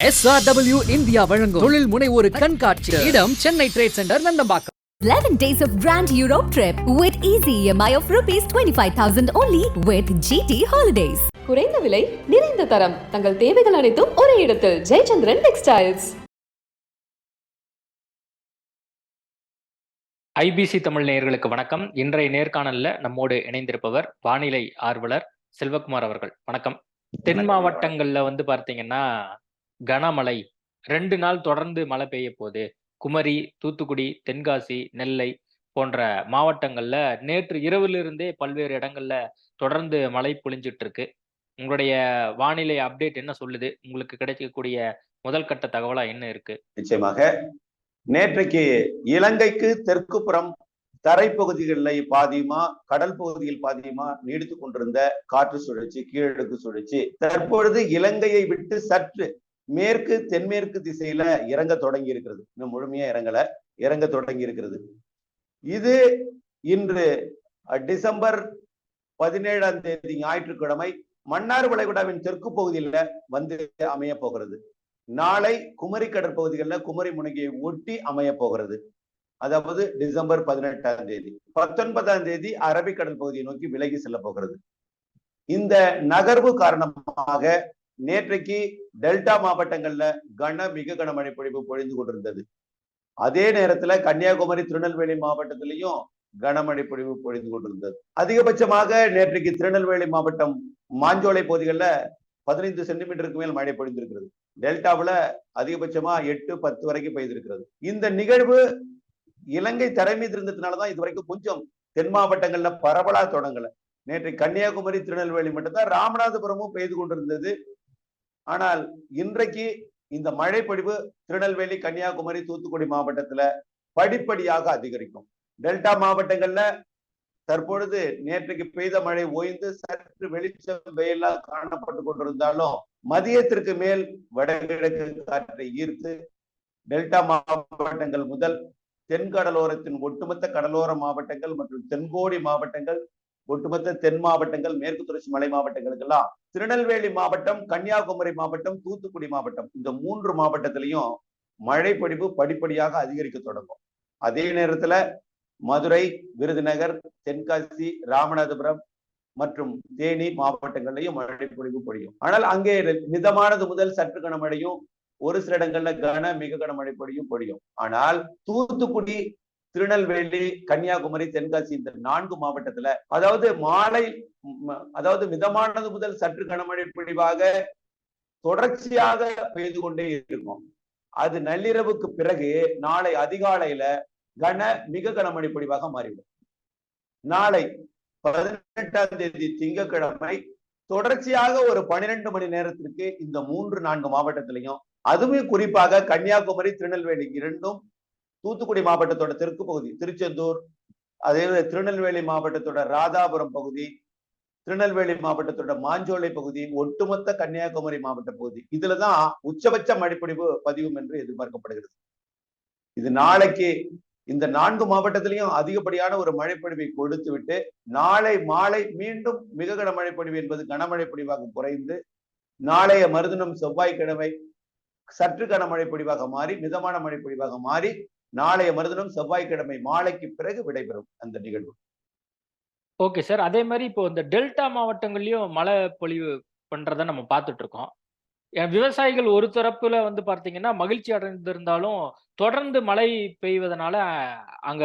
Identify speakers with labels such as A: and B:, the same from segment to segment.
A: SRW India வழங்கும் தொழில் முனைவோர் கண்காட்சி. இடம் Chennai trade centre, Nandambakkam.
B: 11 days of grand Europe trip with easy EMI of rupees 25,000 only with GT Holidays.
C: குறைந்த விலை, நிறைந்த தரம், தங்கள் தேவைகள் அனைத்தும் ஒரே இடத்தில். ஜெயச்சந்திரன் டெக்ஸ்டைல்ஸ்.
D: ஐபிசி தமிழ் நேயர்களுக்கு வணக்கம். இன்றைய நேர்காணல்ல நம்மோடு இணைந்திருப்பவர் வானிலை ஆர்வலர் செல்வகுமார் அவர்கள். வணக்கம். தென் மாவட்டங்கள்ல பார்த்தீங்கன்னா கனமழை 2 நாள் தொடர்ந்து மழை பெய்ய போகுது. குமரி, தூத்துக்குடி, தென்காசி, நெல்லை போன்ற மாவட்டங்கள்ல நேற்று இரவிலிருந்தே பல்வேறு இடங்கள்ல தொடர்ந்து மழை பொழிஞ்சிட்டு இருக்கு. உங்களுடைய வானிலை அப்டேட் என்ன சொல்லுது? உங்களுக்கு கிடைக்கக்கூடிய முதல் கட்ட தகவலா என்ன இருக்கு?
E: நிச்சயமாக நேற்றைக்கு இலங்கைக்கு தெற்கு புறம் தரைப்பகுதிகளில் பாதியுமா, கடல் பகுதியில் பாதியுமா நீடித்து கொண்டிருந்த காற்று சுழற்சி, கீழடுக்கு சுழற்சி தற்பொழுது இலங்கையை விட்டு சற்று மேற்கு தென்மேற்கு திசையில இறங்க தொடங்கி இருக்கிறது. இன்னும் முழுமையா இறங்க தொடங்கி இருக்கிறது. இது இன்று டிசம்பர் 17ஆம் தேதி ஞாயிற்றுக்கிழமை மன்னார் வளைகுடாவின் தெற்கு பகுதியில வந்து அமைய போகிறது. நாளை குமரி கடற்பகுதிகளில் குமரி முனையை ஒட்டி அமைய போகிறது. அதாவது டிசம்பர் 18ஆம் தேதி. 19ஆம் தேதி அரபிக்கடல் பகுதியை நோக்கி விலகி செல்ல போகிறது. இந்த நகர்வு காரணமாக நேற்றைக்கு டெல்டா மாவட்டங்கள்ல மிக கனமழை பொழிவு பொழிந்து கொண்டிருந்தது. அதே நேரத்துல கன்னியாகுமரி, திருநெல்வேலி மாவட்டத்திலையும் கனமழை பொழிவு பொழிந்து கொண்டிருந்தது. அதிகபட்சமாக நேற்றைக்கு திருநெல்வேலி மாவட்டம் மாஞ்சோலை பகுதிகளில் 15 சென்டிமீட்டருக்கு மேல் மழை பொழிந்திருக்கிறது. டெல்டாவில் அதிகபட்சமா 8-10 வரைக்கும் பெய்திருக்கிறது. இந்த நிகழ்வு இலங்கை தரை மீது இருந்ததுனாலதான் இதுவரைக்கும் கொஞ்சம் தென் மாவட்டங்கள்ல பரவலா தொடங்கல. நேற்று கன்னியாகுமரி, திருநெல்வேலி மட்டும்தான், ராமநாதபுரமும் பெய்து கொண்டிருந்தது. ஆனால் இன்றைக்கு இந்த மழை பொழிவு திருநெல்வேலி, கன்னியாகுமரி, தூத்துக்குடி மாவட்டத்துல படிப்படியாக அதிகரிக்கும். டெல்டா மாவட்டங்கள்ல தற்பொழுது நேற்றைக்கு பெய்த மழை ஓய்ந்து சற்று வெளிச்சம் வெயிலா காணப்பட்டு கொண்டிருந்தாலும் மதியத்திற்கு மேல் வடகிழக்கு காற்றை ஈர்த்து டெல்டா மாவட்டங்கள் முதல் தென்கடலோரத்தின் ஒட்டுமொத்த கடலோர மாவட்டங்கள் மற்றும் தென்கோடி மாவட்டங்கள், ஒட்டுமொத்த தென் மாவட்டங்கள், மேற்கு தொடர்ச்சி மலை மாவட்டங்களுக்கெல்லாம், திருநெல்வேலி மாவட்டம், கன்னியாகுமரி மாவட்டம், தூத்துக்குடி மாவட்டம், இந்த 3 மாவட்டத்திலையும் மழை பொழிவு படிப்படியாக அதிகரிக்க தொடங்கும். அதே நேரத்துல மதுரை, விருதுநகர், தென்காசி, ராமநாதபுரம் மற்றும் தேனி மாவட்டங்கள்லையும் மழை பொழிவு பொழியும். ஆனால் அங்கே மிதமானது முதல் சற்று கனமழையும், ஒரு சில இடங்கள்ல மிக கனமழை பொழியும். ஆனால் தூத்துக்குடி, திருநெல்வேலி, கன்னியாகுமரி, தென்காசி இந்த 4 மாவட்டத்துல அதாவது மிதமானது முதல் சற்று கனமழை பொழிவாக தொடர்ச்சியாக பெய்து கொண்டே இருக்கும். அது நள்ளிரவுக்கு பிறகு நாளை அதிகாலையில மிக கனமழை பொழிவாக மாறிவிடும். நாளை 18ஆம் தேதி திங்கட்கிழமை தொடர்ச்சியாக ஒரு 12 மணி நேரத்திற்கு இந்த 3-4 மாவட்டத்திலையும், அதுவும் குறிப்பாக கன்னியாகுமரி, திருநெல்வேலி இரண்டும், தூத்துக்குடி மாவட்டத்தோட தெற்கு பகுதி திருச்செந்தூர், அதே திருநெல்வேலி மாவட்டத்தோட ராதாபுரம் பகுதி, திருநெல்வேலி மாவட்டத்தோட மாஞ்சோலை பகுதி, ஒட்டுமொத்த கன்னியாகுமரி மாவட்ட பகுதி, இதுலதான் உச்சபட்ச மழைப்பொழிவு பதிவும் என்று எதிர்பார்க்கப்படுகிறது. இது நாளைக்கு இந்த 4 மாவட்டத்திலையும் அதிகப்படியான ஒரு மழைப்பொழிவை கொடுத்து விட்டு நாளை மாலை மீண்டும் மிக கனமழை பொழிவு என்பது கனமழை பொழிவாக குறைந்து நாளைய மறுதினம் செவ்வாய்க்கிழமை சற்று கனமழை பொழிவாக மாறி மிதமான மழை பொழிவாக மாறி நாளைய மறுதினம் செவ்வாய்க்கிழமை மாலைக்கு பிறகு விடைபெறும் அந்த நிகழ்வு.
D: Okay sir. அதே மாதிரி இப்போ இந்த டெல்டா மாவட்டங்கள்லயும் மழை பொழிவு பண்றதை நம்ம பார்த்துட்டு இருக்கோம். விவசாயிகள் ஒரு தரப்புல பார்த்தீங்கன்னா மகிழ்ச்சி அடைந்திருந்தாலும் தொடர்ந்து மழை பெய்வதனால அங்க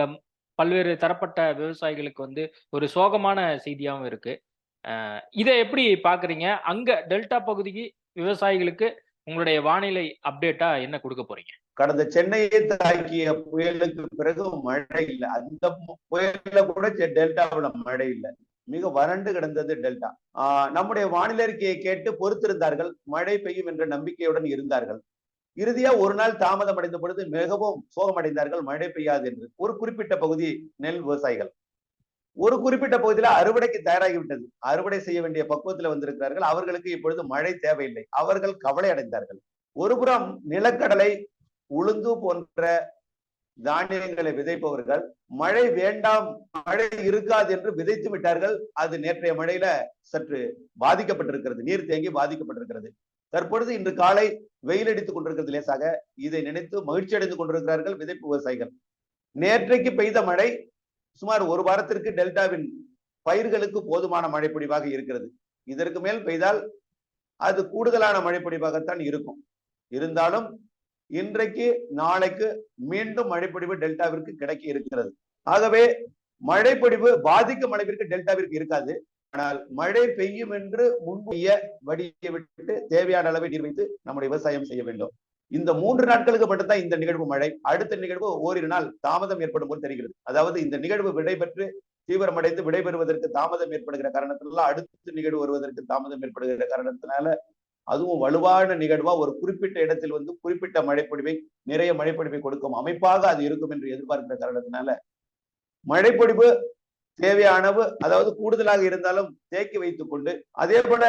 D: பல்வேறு தரப்பட்ட விவசாயிகளுக்கு ஒரு சோகமான செய்தியாகவும் இருக்கு. இதை எப்படி பாக்குறீங்க? அங்க டெல்டா பகுதிக்கு விவசாயிகளுக்கு உங்களுடைய வானிலை அப்டேட்டா என்ன கொடுக்க போறீங்க?
E: கடந்த சென்னையை தாக்கிய புயலுக்கு பிறகு மழை இல்லை. அந்த புயல கூட டெல்டாவில் மழை இல்லை. மிக வறண்டு கிடந்தது டெல்டா. நம்முடைய வானிலை அறிக்கையை கேட்டு பொறுத்திருந்தார்கள், மழை பெய்யும் என்ற நம்பிக்கையுடன் இருந்தார்கள். இறுதியா ஒரு நாள் தாமதம் அடைந்த பொழுது மிகவும் சோகமடைந்தார்கள், மழை பெய்யாது என்று. ஒரு குறிப்பிட்ட பகுதி நெல் விவசாயிகள் ஒரு குறிப்பிட்ட பகுதியில அறுவடைக்கு தயாராகிவிட்டது, அறுவடை செய்ய வேண்டிய பக்குவத்துல வந்திருக்கிறார்கள். அவர்களுக்கு இப்பொழுது மழை தேவையில்லை, அவர்கள் கவலை அடைந்தார்கள். ஒருபுறம் நிலக்கடலை, உளுந்து போன்ற தானியங்களை விதைப்பவர்கள் மழை வேண்டாம், மழை இருக்காது என்று விதைத்து விட்டார்கள். அது நேற்றைய மழையில சற்று பாதிக்கப்பட்டிருக்கிறது, நீர் தேங்கி பாதிக்கப்பட்டிருக்கிறது. தற்பொழுது இன்று காலை வெயில் அடித்துக் கொண்டிருக்கிறது லேசாக. இதை நினைத்து மகிழ்ச்சி அடைந்து கொண்டிருக்கிறார்கள் விதைப்பு விவசாயிகள். நேற்றைக்கு பெய்த மழை சுமார் ஒரு வாரத்திற்கு டெல்டாவின் பயிர்களுக்கு போதுமான மழைப்பொழிவாக இருக்கிறது. இதற்கு மேல் பெய்தால் அது கூடுதலான மழைப்பொழிவாகத்தான் இருக்கும். இருந்தாலும் இன்றைக்கு நாளைக்கு மீண்டும் மழைப்பொழிவு டெல்டாவிற்கு கிடைக்க இருக்கிறது. ஆகவே மழைப்பொழிவு பாதிக்கும் அளவிற்கு டெல்டாவிற்கு இருக்காது. ஆனால் மழை பெய்யும் என்று முன்பைய வடியை விட்டு தேவையான அளவை நீர் வைத்து நம்முடைய விவசாயம் செய்ய வேண்டும். இந்த 3 நாட்களுக்கு மட்டும்தான் இந்த நிகழ்வு மழை. அடுத்த நிகழ்வு ஓரிரு நாள் தாமதம் ஏற்படும் போல் தெரிகிறது. அதாவது இந்த நிகழ்வு விடைபெற்று தீவிரமடைந்து விடைபெறுவதற்கு தாமதம் ஏற்படுகிற காரணத்தினால அடுத்த நிகழ்வு வருவதற்கு தாமதம் ஏற்படுகிற காரணத்தினால அதுவும் வலுவான நிகழ்வா ஒரு குறிப்பிட்ட இடத்தில் வந்து குறிப்பிட்ட மழைப்பொழிவை நிறைய மழைப்பொழிவை கொடுக்கும் அமைப்பாக அது இருக்கும் என்று எதிர்பார்க்கிற காரணத்தினால மழைப்பொழிவு தேவையானவு, அதாவது கூடுதலாக இருந்தாலும் தேக்கி வைத்துக் கொண்டு, அதே போல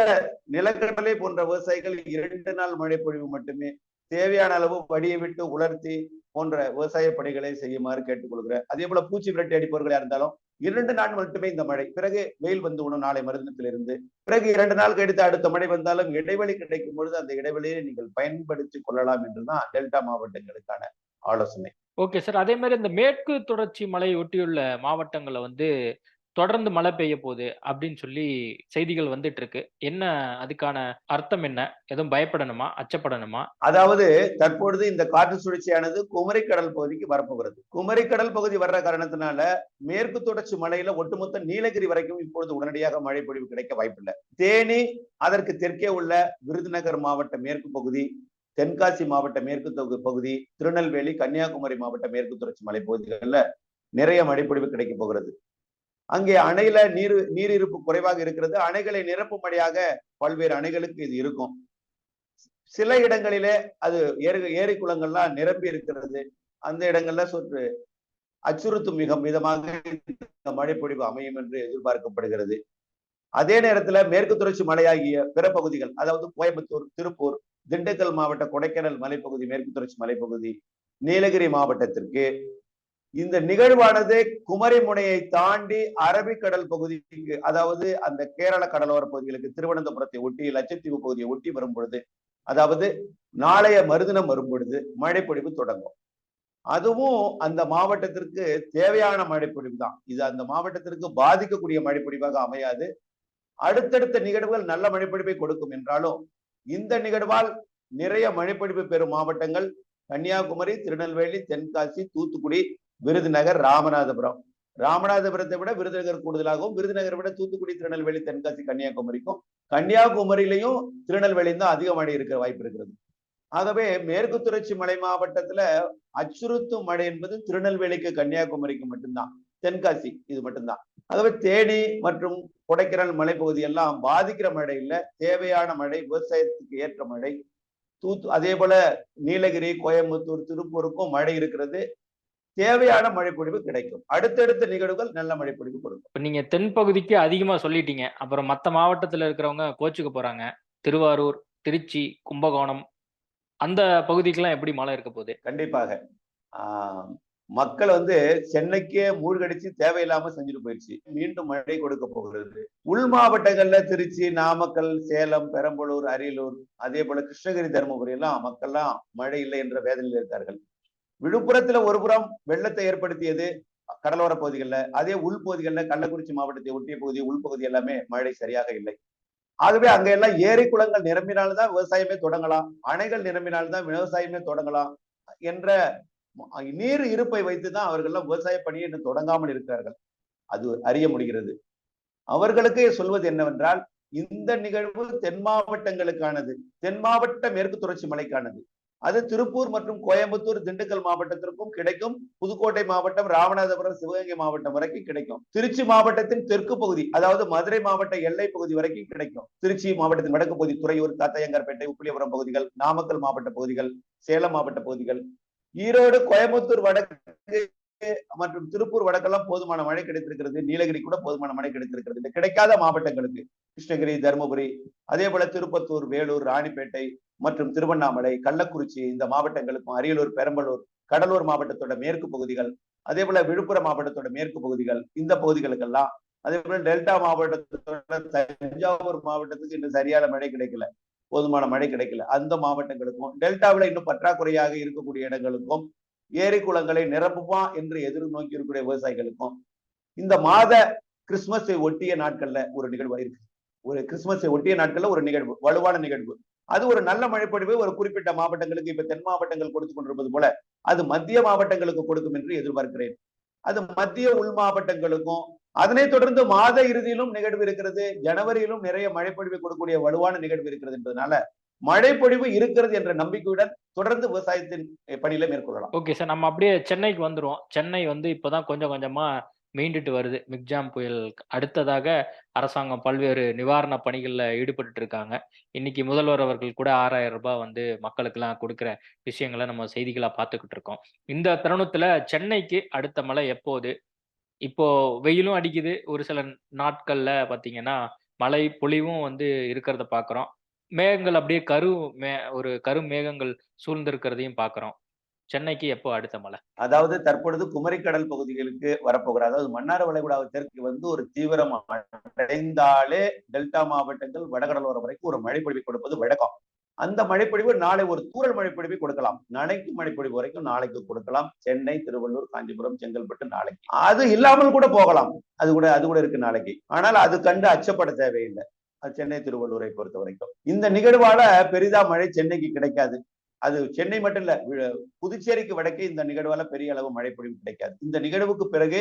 E: நிலக்கடலை போன்ற விவசாயிகள் 2 நாள் மழைப்பொழிவு மட்டுமே தேவையான அளவு வடியை விட்டு உலர்த்தி போன்ற விவசாய பணிகளை செய்யுமாறு கேட்டுக்கொள்கிறேன். அதே போல பூச்சி விரட்டி அடிப்பவர்களா இருந்தாலும் 2 நாள் மட்டுமே இந்த மழை, பிறகு வெயில் வந்து விடும் நாளை மறுதினத்திலிருந்து. பிறகு 2 நாள் கழித்து அடுத்த மழை வந்தாலும் இடைவெளி கிடைக்கும் பொழுது அந்த இடைவெளியை நீங்கள் பயன்படுத்திக் கொள்ளலாம் என்றுதான் டெல்டா மாவட்டங்களுக்கான ஆலோசனை.
D: Okay sir. அதே மாதிரி இந்த மேற்கு தொடர்ச்சி மலையை ஒட்டியுள்ள மாவட்டங்கள்ல வந்து தொடர்ந்து மழை பெய்ய போகுது அப்படின்னு சொல்லி செய்திகள் வந்துட்டு இருக்கு. என்ன அதுக்கான அர்த்தம் என்ன? எதுவும் பயப்படணுமா, அச்சப்படணுமா?
E: அதாவது தற்பொழுது இந்த காற்று சுழற்சியானது குமரிக்கடல் பகுதிக்கு வரப்போகிறது. குமரிக்கடல் பகுதி வர்ற காரணத்தினால மேற்கு தொடர்ச்சி மலையில ஒட்டுமொத்த நீலகிரி வரைக்கும் இப்பொழுது உடனடியாக மழை பொழிவு கிடைக்க வாய்ப்பில்லை. தேனி, அதற்கு தெற்கே உள்ள விருதுநகர் மாவட்ட மேற்கு பகுதி, தென்காசி மாவட்ட மேற்கு பகுதி, திருநெல்வேலி, கன்னியாகுமரி மாவட்ட மேற்கு தொடர்ச்சி மலை பகுதிகளில் நிறைய மழைப்பொழிவு கிடைக்க போகிறது. அங்கே அணையில நீரிருப்பு குறைவாக இருக்கிறது. அணைகளை நிரப்பும் மழையாக பல்வேறு அணைகளுக்கு இது இருக்கும். சில இடங்களிலே அது ஏரி குளங்கள்லாம் நிரம்பி இருக்கிறது. அந்த இடங்கள்ல சற்று அச்சுறுத்தும் விதமாக மழைப்பொழிவு அமையும் என்று எதிர்பார்க்கப்படுகிறது. அதே நேரத்துல மேற்கு தொடர்ச்சி மலையாகிய பிற பகுதிகள், அதாவது கோயம்புத்தூர், திருப்பூர், திண்டுக்கல் மாவட்ட கொடைக்கானல் மலைப்பகுதி, மேற்கு தொடர்ச்சி மலைப்பகுதி, நீலகிரி மாவட்டத்திற்கு இந்த நிகழ்வானது குமரி முனையை தாண்டி அரபிக்கடல் பகுதிக்கு, அதாவது அந்த கேரள கடலோர பகுதிகளுக்கு, திருவனந்தபுரத்தை ஒட்டி, லட்சத்தீவு பகுதியை ஒட்டி வரும் பொழுது, அதாவது நாளைய மறுதினம் வரும் பொழுது மழைப்பொழிவு தொடங்கும். அதுவும் அந்த மாவட்டத்திற்கு தேவையான மழைப்பொழிவு தான். இது அந்த மாவட்டத்திற்கு பாதிக்கக்கூடிய மழைப்பொழிவாக அமையாது. அடுத்தடுத்த நிகழ்வுகள் நல்ல மழைப்பொழிவை கொடுக்கும் என்றாலும் இந்த நிகழ்வால் நிறைய மழைப்பொழிவு பெறும் மாவட்டங்கள் கன்னியாகுமரி, திருநெல்வேலி, தென்காசி, தூத்துக்குடி, விருதுநகர், ராமநாதபுரம். ராமநாதபுரத்தை விட விருதுநகர் கூடுதலாகவும், விருதுநகரை விட தூத்துக்குடி, திருநெல்வேலி, தென்காசி, கன்னியாகுமரிக்கும், கன்னியாகுமரியிலையும் திருநெல்வேலியும் தான் அதிக மழை இருக்க வாய்ப்பு இருக்கிறது. ஆகவே மேற்கு தொடர்ச்சி மலை மாவட்டத்துல அச்சுறுத்தும் மழை என்பது திருநெல்வேலிக்கு, கன்னியாகுமரிக்கு மட்டும்தான். தென்காசி இது மட்டும்தான். ஆகவே தேனி மற்றும் கொடைக்கானல் மலைப்பகுதி எல்லாம் பாதிக்கிற மழை இல்லை, தேவையான மழை, விவசாயத்துக்கு ஏற்ற மழை. அதே போல நீலகிரி, கோயம்புத்தூர், திருப்பூருக்கும் மழை இருக்கிறது. தேவையான மழைப்பொழிவு கிடைக்கும். அடுத்தடுத்த நிகழ்வுகள் நல்ல மழைப்பொழிவு கொடுக்கும்.
D: இப்ப நீங்க தென் பகுதிக்கு அதிகமா சொல்லிட்டீங்க. அப்புறம் மத்த மாவட்டத்துல இருக்கிறவங்க கோச்சுக்க போறாங்க. திருவாரூர், திருச்சி, கும்பகோணம் அந்த பகுதிக்கெல்லாம் எப்படி மழை இருக்க போகுது?
E: கண்டிப்பாக மக்கள் வந்து சென்னைக்கே மூழ்கடிச்சு தேவையில்லாம செஞ்சுட்டு போயிடுச்சு. மீண்டும் மழை கொடுக்க போகிறது. உள் மாவட்டங்கள்ல திருச்சி, நாமக்கல், சேலம், பெரம்பலூர், அரியலூர், அதே போல கிருஷ்ணகிரி, தருமபுரி எல்லாம் மக்கள்லாம் மழை இல்லை என்ற வேதனையில் இருக்கார்கள். விழுப்புரத்துல ஒரு புறம் வெள்ளத்தை ஏற்படுத்தியது கடலோர பகுதிகளில், அதே உள்பகுதிகளில் கள்ளக்குறிச்சி மாவட்டத்தை ஒட்டிய பகுதி, உள்பகுதி எல்லாமே மழை சரியாக இல்லை. ஆகவே அங்க எல்லாம் ஏரி குளங்கள் நிரம்பினால்தான் விவசாயமே தொடங்கலாம், அணைகள் நிரம்பினால்தான் விவசாயமே தொடங்கலாம் என்ற நீர் இருப்பை வைத்துதான் அவர்கள் விவசாய பணியை இன்னும் தொடங்காமல் இருக்கிறார்கள். அது அறிய முடிகிறது. அவர்களுக்கு சொல்வது என்னவென்றால், இந்த நிகழ்வு தென் மாவட்டங்களுக்கானது, தென் மாவட்ட மேற்கு தொடர்ச்சி மலைக்கானது. அது திருப்பூர் மற்றும் கோயம்புத்தூர், திண்டுக்கல் மாவட்டத்திற்கும் கிடைக்கும். புதுக்கோட்டை மாவட்டம், ராமநாதபுரம், சிவகங்கை மாவட்டம் வரைக்கும் கிடைக்கும். திருச்சி மாவட்டத்தின் தெற்கு பகுதி, அதாவது மதுரை மாவட்ட எல்லை பகுதி வரைக்கும் கிடைக்கும். திருச்சி மாவட்டத்தின் வடக்கு பகுதி, துறையூர், தாத்தையங்கார்பேட்டை, உப்பிலியபுரம் பகுதிகள், நாமக்கல் மாவட்ட பகுதிகள், சேலம் மாவட்ட பகுதிகள், ஈரோடு, கோயம்புத்தூர் வடக்கு மற்றும் திருப்பூர் வடக்கெல்லாம் போதுமான மழை கிடைத்திருக்கிறது. நீலகிரி கூட போதுமான மழை கிடைத்திருக்கிறது. இந்த கிடைக்காத மாவட்டங்களுக்கு கிருஷ்ணகிரி, தருமபுரி, அதே போல திருப்பத்தூர், வேலூர், ராணிப்பேட்டை மற்றும் திருவண்ணாமலை, கள்ளக்குறிச்சி இந்த மாவட்டங்களுக்கும், அரியலூர், பெரம்பலூர், கடலூர் மாவட்டத்தோட மேற்கு பகுதிகள், அதே போல விழுப்புரம் மாவட்டத்தோட மேற்கு பகுதிகள், இந்த பகுதிகளுக்கெல்லாம், அதே போல டெல்டா மாவட்டத்தோட தஞ்சாவூர் மாவட்டத்துக்கு இன்னும் சரியான மழை கிடைக்கல. போதுமான மழை கிடைக்கல, அந்த மாவட்டங்களுக்கும், டெல்டாவில் இன்னும் பற்றாக்குறையாக இருக்கக்கூடிய இடங்களுக்கும், ஏரி குளங்களை நிரப்புமா என்று எதிர்நோக்கி இருக்கக்கூடிய விவசாயிகளுக்கும் இந்த மாத கிறிஸ்துமஸை ஒட்டிய நாட்கள்ல ஒரு நிகழ்வு இருக்கு. ஒரு கிறிஸ்துமஸை ஒட்டிய நாட்கள்ல ஒரு நிகழ்வு, வலுவான நிகழ்வு. அது ஒரு நல்ல மழைப்பொழிவு ஒரு குறிப்பிட்ட மாவட்டங்களுக்கு, இப்ப தென் மாவட்டங்கள் கொடுத்துக் கொண்டிருப்பது போல அது மத்திய மாவட்டங்களுக்கு கொடுக்கும் என்று எதிர்பார்க்கிறேன். அது மத்திய உள் மாவட்டங்களுக்கும், அதனைத் தொடர்ந்து மாத இறுதியிலும் நிகழ்வு இருக்கிறது, ஜனவரியிலும் நிறைய மழைப்பொழிவு கொடுக்கக்கூடிய வலுவான நிகழ்வு இருக்கிறது என்பதனால மழைப்பொழிவு இருக்கிறது என்ற நம்பிக்கையுடன் தொடர்ந்து விவசாயத்தின் பணியில மேற்கொள்ளலாம்.
D: ஓகே சார், நம்ம அப்படியே சென்னைக்கு வந்துருவோம். சென்னை வந்து இப்பதான் கொஞ்சம் கொஞ்சமா மீண்டுட்டு வருது. மிக்ஜாம் புயல் அடுத்ததாக அரசாங்கம் பல்வேறு நிவாரண பணிகள்ல ஈடுபட்டு இருக்காங்க. இன்னைக்கு முதல்வர் அவர்கள் கூட 6,000 ரூபாய் வந்து மக்களுக்கெல்லாம் கொடுக்குற விஷயங்களை நம்ம செய்திகளா பார்த்துக்கிட்டு இருக்கோம். இந்த தருணத்துல சென்னைக்கு அடுத்த மழை எப்போது? இப்போ வெயிலும் அடிக்குது, ஒரு சில நாட்கள்ல பாத்தீங்கன்னா மழை பொழிவும் வந்து இருக்கிறத பாக்குறோம். மேகங்கள் அப்படியே ஒரு கரும் மேகங்கள் சூழ்ந்திருக்கிறதையும் பாக்குறோம். சென்னைக்கு எப்போ அடுத்த மழை?
E: அதாவது தற்பொழுது குமரிக்கடல் பகுதிகளுக்கு வரப்போகிற, அதாவது மன்னார் வளைகுடா தெற்கு வந்து ஒரு தீவிரம் அடைந்தாலே டெல்டா மாவட்டங்கள் வடகடலோரம் வரைக்கும் ஒரு மழைப்பொழிவை கொடுப்பது வழக்கம். அந்த மழைப்பொழிவு நாளை ஒரு தூறல் மழைப்பொழிவை கொடுக்கலாம். நாளைக்கு மழைப்பொழிவு வரைக்கும் நாளைக்கு கொடுக்கலாம். சென்னை, திருவள்ளூர், காஞ்சிபுரம், செங்கல்பட்டு நாளைக்கு. அது இல்லாமல் கூட போகலாம். அது கூட இருக்கு நாளைக்கு. ஆனால் அது கண்டு அச்சப்பட தேவையில்லை. சென்னை, திருவள்ளூரை பொறுத்த வரைக்கும் இந்த நிகழ்வால பெரிதா மழை சென்னைக்கு கிடைக்காது. அது சென்னை மட்டும் இல்ல, புதுச்சேரிக்கு வடக்கே இந்த நிகழ்வால பெரிய அளவு மழைப்பொழிவு கிடைக்காது. இந்த நிகழ்வுக்கு பிறகு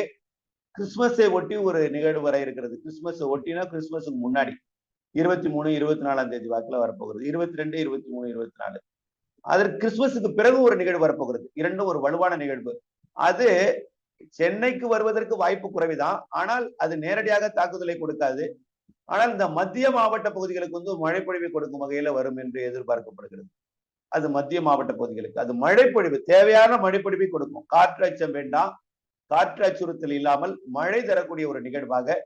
E: கிறிஸ்துமஸை ஒட்டி ஒரு நிகழ்வு வர இருக்கிறது. கிறிஸ்துமஸ் ஒட்டினா கிறிஸ்துமஸுக்கு முன்னாடி 23, 24ஆம் தேதி வாக்குல வரப்போகிறது. 22, 23, 24. அதற்கு கிறிஸ்துமஸுக்கு பிறகு ஒரு நிகழ்வு வரப்போகிறது. இரண்டும் ஒரு வலுவான நிகழ்வு. அது சென்னைக்கு வருவதற்கு வாய்ப்பு குறைவுதான். ஆனால் அது நேரடியாக தாக்குதலை கொடுக்காது. ஆனால் இந்த மத்திய மாவட்ட பகுதிகளுக்கு வந்து மழைப்பொழிவை கொடுக்கும் வகையில வரும் என்று எதிர்பார்க்கப்படுகிறது. அது மத்திய மாவட்ட பகுதிகளுக்கு அது மழைப்பொழிவு, தேவையான மழைப்பொழிவை கொடுக்கும். காற்று அச்சம் வேண்டாம், காற்று அச்சுறுத்தல் இல்லாமல் மழை தரக்கூடிய ஒரு நிகழ்வாக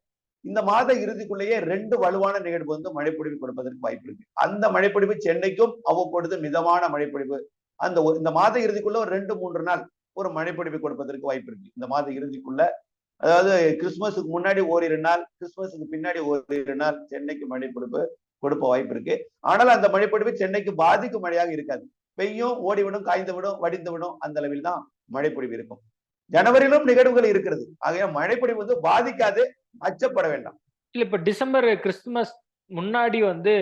E: இந்த மாத இறுதிக்குள்ளேயே 2 வலுவான நிகழ்வு வந்து மழைப்பொழிவு கொடுப்பதற்கு வாய்ப்பு இருக்கு. அந்த மழைப்பொழிவு சென்னைக்கும் அவ்வப்பொழுது மிதமான மழைப்பொழிவு இந்த மாத இறுதிக்குள்ள ஒரு 2-3 நாள் ஒரு மழைப்பொழிவு கொடுப்பதற்கு வாய்ப்பு இருக்கு. இந்த மாத இறுதிக்குள்ள, அதாவது கிறிஸ்துமஸுக்கு முன்னாடி ஓரிரு நாள், கிறிஸ்துமஸுக்கு பின்னாடி ஓரிரு நாள் சென்னைக்கு மழைப்பொழிவு கொடுப்ப வாய்ப்பு இருக்கு. ஆனால் அந்த மழைப்பொழிவு சென்னைக்கு பாதிக்கும் மழையாக இருக்காது. பெய்யும், ஓடிவிடும், காய்ந்து விடும், வடிந்து விடும், அந்த அளவில் தான் மழைப்பொழிவு இருக்கும். ஜனவரியிலும் நிகழ்வுகள் இருக்கிறது. ஆகையா மழைப்பொழிவு வந்து பாதிக்காது, அச்சப்பட வேண்டாம்.
D: இல்ல, இப்ப டிசம்பர் கிறிஸ்துமஸ் முன்னாடி வந்து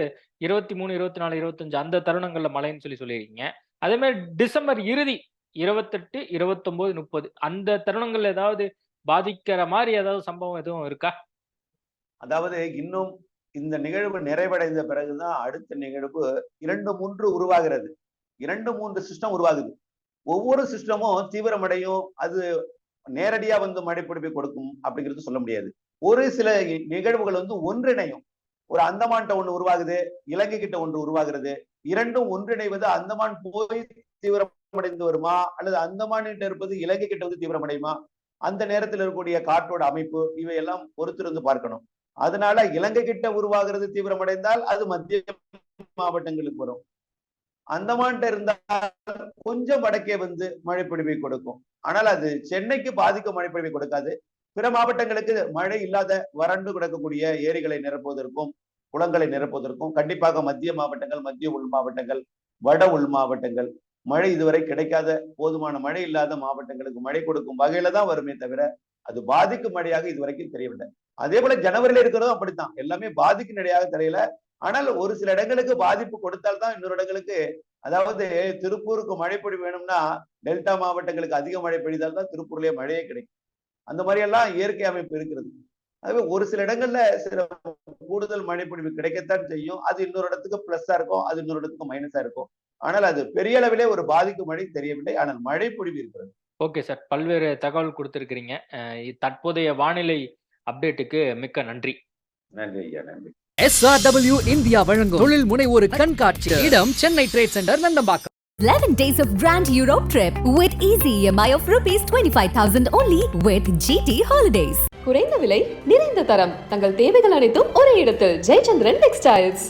D: 23, 24, 25 அந்த தருணங்கள்ல மழைன்னு சொல்லிருக்கீங்க. அதே மாதிரி டிசம்பர் இறுதி 28, 29, 30 அந்த தருணங்கள்ல ஏதாவது பாதிக்கிற மாதிரி ஏதாவது சம்பவம் எதுவும் இருக்கா?
E: அதாவது இன்னும் இந்த நிகழ்வு நிறைவடைந்த பிறகுதான் அடுத்த நிகழ்வு 2-3 உருவாகிறது. 2-3 சிஸ்டம் உருவாகுது. ஒவ்வொரு சிஸ்டமும் தீவிரமடையும். அது நேரடியா வந்து மழைப்பொழிவை கொடுக்கும் அப்படிங்கிறது சொல்ல முடியாது. ஒரு சில நிகழ்வுகள் வந்து ஒன்றிணையும். ஒரு அந்தமான்ட்ட ஒண்ணு உருவாகுது, இலங்கை கிட்ட ஒன்று உருவாகிறது. இரண்டும் ஒன்றிணைவது அந்தமான் போய் தீவிரமடைந்து வருமா, அல்லது அந்தமான் கிட்ட இருப்பது இலங்கை கிட்ட வந்து தீவிரமடையுமா, அந்த நேரத்தில் இருக்கக்கூடிய காற்றோட அமைப்பு, இவையெல்லாம் பொறுத்திருந்து பார்க்கணும். அதனால இலங்கை கிட்ட உருவாகிறது தீவிரமடைந்தால் அது மத்திய மாவட்டங்களுக்கு வரும். அந்தமான்ட்ட இருந்தால் கொஞ்சம் வடக்கே வந்து மழைப்பொழிவை கொடுக்கும். ஆனால் அது சென்னைக்கு பாதிக்கும் மழைப்பொழிவை கொடுக்காது. பிற மாவட்டங்களுக்கு மழை இல்லாத வறண்டு கிடக்கக்கூடிய ஏரிகளை நிரப்புவதற்கும் குளங்களை நிரப்புவதற்கும் கண்டிப்பாக மத்திய மாவட்டங்கள், மத்திய உள் மாவட்டங்கள், வட உள் மாவட்டங்கள், மழை இதுவரை கிடைக்காத, போதுமான மழை இல்லாத மாவட்டங்களுக்கு மழை கொடுக்கும் வகையில தான் வருமே தவிர அது பாதிக்கும் மழையாக இதுவரைக்கும் தெரியவில்லை. அதே போல ஜனவரியில இருக்கிறதும் அப்படித்தான், எல்லாமே பாதிக்கும் மழையாக தெரியல. ஆனால் ஒரு சில இடங்களுக்கு பாதிப்பு கொடுத்தால்தான் இன்னொரு இடங்களுக்கு, அதாவது திருப்பூருக்கு மழைப்பொழி வேணும்னா டெல்டா மாவட்டங்களுக்கு அதிக மழை பெய்தால் தான் திருப்பூர்லயே மழையே கிடைக்கும். அந்த மாதிரி எல்லாம் இயற்கை அமைப்பு இருக்கிறது. அதுவே ஒரு சில இடங்கள்ல சில கூடுதல் மழைப்பொழிவு கிடைக்கத்தான் செய்யும். அது இன்னொரு இடத்துக்கு பிளஸ்ஸா இருக்கும், அது இன்னொரு இடத்துக்கு மைனஸா இருக்கும். ஆனால் அது பெரிய அளவிலே ஒரு பாதிக்கும் மழை தெரியவில்லை. ஆனால் மழைப்பொழிவு இருக்கிறது.
D: ஓகே சார், பல்வேறு தகவல் கொடுத்திருக்கிறீங்க. தற்போதைய வானிலை அப்டேட்டுக்கு மிக்க நன்றி.
E: நன்றி ஐயா, நன்றி.
A: SRW இந்தியா வழங்கும் தொழில் முனைவோரு கண்காட்சி. இடம் Chennai trade centre, Nandambakkam.
B: 11 days of Grand Europe trip with easy EMI of rupees 25,000 only with GT Holidays.
C: குறைந்த விலை, நிறைந்த தரம், தங்கள் தேவைகள் அனைத்தும் ஒரே இடத்தில். ஜெயச்சந்திரன் டெக்ஸ்டைல்ஸ்.